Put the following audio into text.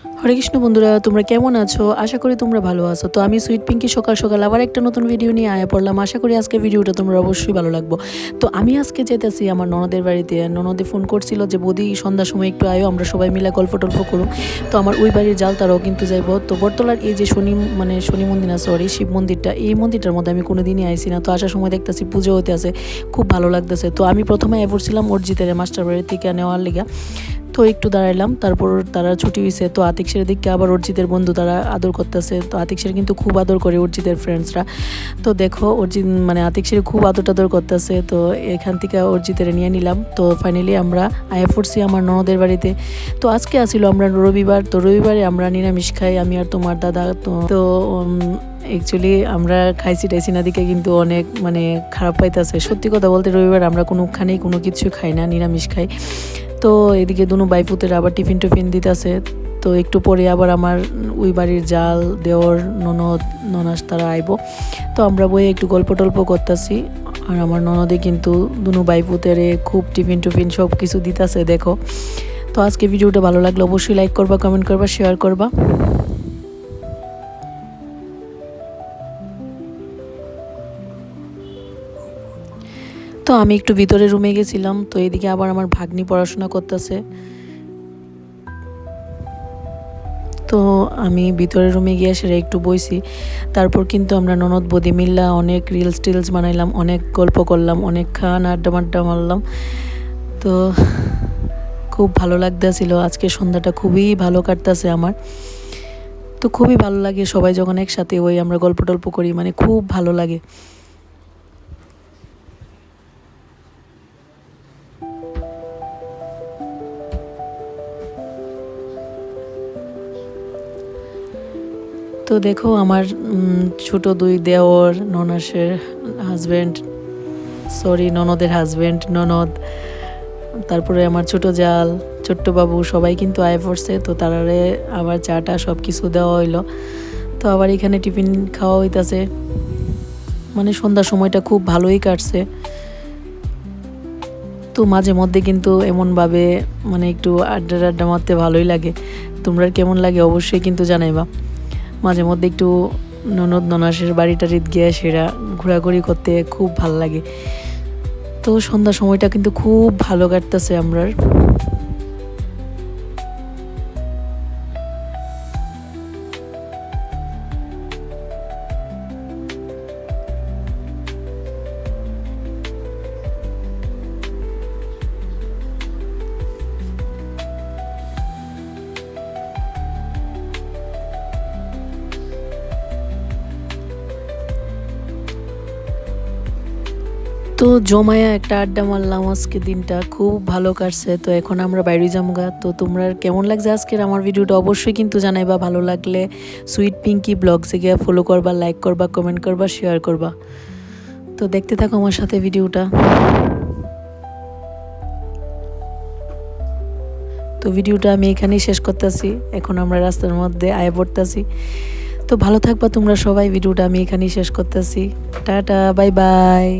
হরে কৃষ্ণ বন্ধুরা, তোমরা কেমন আছো? আশা করি তোমরা ভালো আছো। তো আমি সুইট পিঙ্কি সকাল সকাল আবার একটা নতুন ভিডিও নিয়ে আয়া পড়লাম। আশা করি আজকে ভিডিওটা তোমরা অবশ্যই ভালো লাগবো। তো আমি আজকে যেতেছি আমার ননদের বাড়িতে। ননদে ফোন করছিল যে বৌদি সন্ধ্যার সময় একটু আয়ো, আমরা সবাই মিলে গল্প টল্প করুম। তো আমার ওই বাড়ির জাল তারাও কিন্তু যাইব। তো বটতলার এই যে শনি মন্দির না, সরি শিব মন্দিরটা, এই মন্দিরটার মধ্যে আমি কোনোদিনই আইসি না। তো আসার সময় দেখতেছি পুজো হতে আছে, খুব ভালো লাগতেছে। তো আমি প্রথমে এফোরছিলাম অর্জিতের মাস্টার বাড়ির থেকে নেওয়ার লিগা। তো একটু দাঁড়াইলাম, তারপর তারা ছুটি হয়েছে। তো আতিকসের দিকে আবার অর্জিতের বন্ধু তারা আদর করতেছে। তো আতিকসের কিন্তু খুব আদর করে অর্জিতের ফ্রেন্ডসরা। তো দেখো অর্জিত আতিকসের খুব আদর টাদর করতেছে। তো এখান থেকে অর্জিতের নিয়ে নিলাম। তো ফাইনালি আমরা আয়া পড়ছি আমার ননদের বাড়িতে। তো আজকে আসিল আমরা রবিবার। তো রবিবারে আমরা নিরামিষ খাই, আমি আর তোমার দাদা। তো অ্যাকচুয়ালি আমরা খাইছি টাইছি না দিকে কিন্তু অনেক খারাপ পাইতেছে। সত্যি কথা বলতে রবিবার আমরা কোনোখানেই কোনো কিছু খাই না, নিরামিষ খাই। তো এদিকে দুনো বাইপুতের আবার টিফিন দিতেছে। তো একটু পরে আবার আমার ওই বাড়ির জাল দেওর ননদ ননাস তারা আইব। তো আমরা বইয়ে একটু গল্প টল্প করতেছি। আর আমার ননদে কিন্তু দুনো বাইপুতের খুব টিফিন সব কিছু দিতেছে দেখো। তো আজকে ভিডিওটা ভালো লাগলে অবশ্যই লাইক করবা, কমেন্ট করবা, শেয়ার করবা। তো আমি একটু ভিতরে রুমে গেছিলাম। তো এদিকে আবার আমার ভাগ্নি পড়াশোনা করতেছে। তো আমি ভিতরের রুমে গিয়ে সেটা একটু বইছি। তারপর কিন্তু আমরা ননদ বৌদি মিল্লা অনেক রিলস বানাইলাম, অনেক গল্প করলাম, অনেক খান আড্ডা মারলাম। তো খুব ভালো লাগতেছিল। আজকে সন্ধ্যাটা খুবই ভালো কাটতেছে আমার। তো খুবই ভালো লাগে সবাই যখন একসাথে আমরা গল্প টল্প করি, খুব ভালো লাগে। তো দেখো আমার ছোট দুই দেওর, ননাসের হাজব্যান্ড, ননদের হাজব্যান্ড, ননদ, তারপরে আমার ছোট জাল, ছোট্ট বাবু সবাই কিন্তু আয় পড়ছে। তো তারারে আবার চাটা সব কিছু দেওয়া হইলো। তো আবার এখানে টিফিন খাওয়া হইতাছে। সন্ধ্যার সময়টা খুব ভালোই কাটছে। তো মাঝে মধ্যে কিন্তু এমনভাবে একটু আড্ডা মারতে ভালোই লাগে। তোমরা কেমন লাগে অবশ্যই কিন্তু জানাইবা। মাঝে মধ্যে একটু ননদ ননাসের বাড়িটারিত গিয়ে সেরা ঘোরাঘুরি করতে খুব ভালো লাগে। তো সন্ধ্যার সময়টা কিন্তু খুব ভালো কাটতেছে আমরা। তো জমায়া একটা আড্ডা মারলাম, আজকে দিনটা খুব ভালো কাটছে। তো এখন আমরা বাইরে যামগা। তো তোমরা কেমন লাগছে আজকের আমার ভিডিওটা অবশ্যই কিন্তু জানাইবা। ভালো লাগলে সুইট পিঙ্কি ব্লগসে গিয়ে ফলো করবা, লাইক করবা, কমেন্ট করবা, শেয়ার করবা। তো দেখতে থাকো আমার সাথে ভিডিওটা। তো ভিডিওটা আমি এখানেই শেষ করতেছি। এখন আমরা রাস্তার মধ্যে আয়া পড়তেছি। তো ভালো থাকবা তোমরা সবাই। ভিডিওটা আমি এখানেই শেষ করতেছি। Tata, bye bye.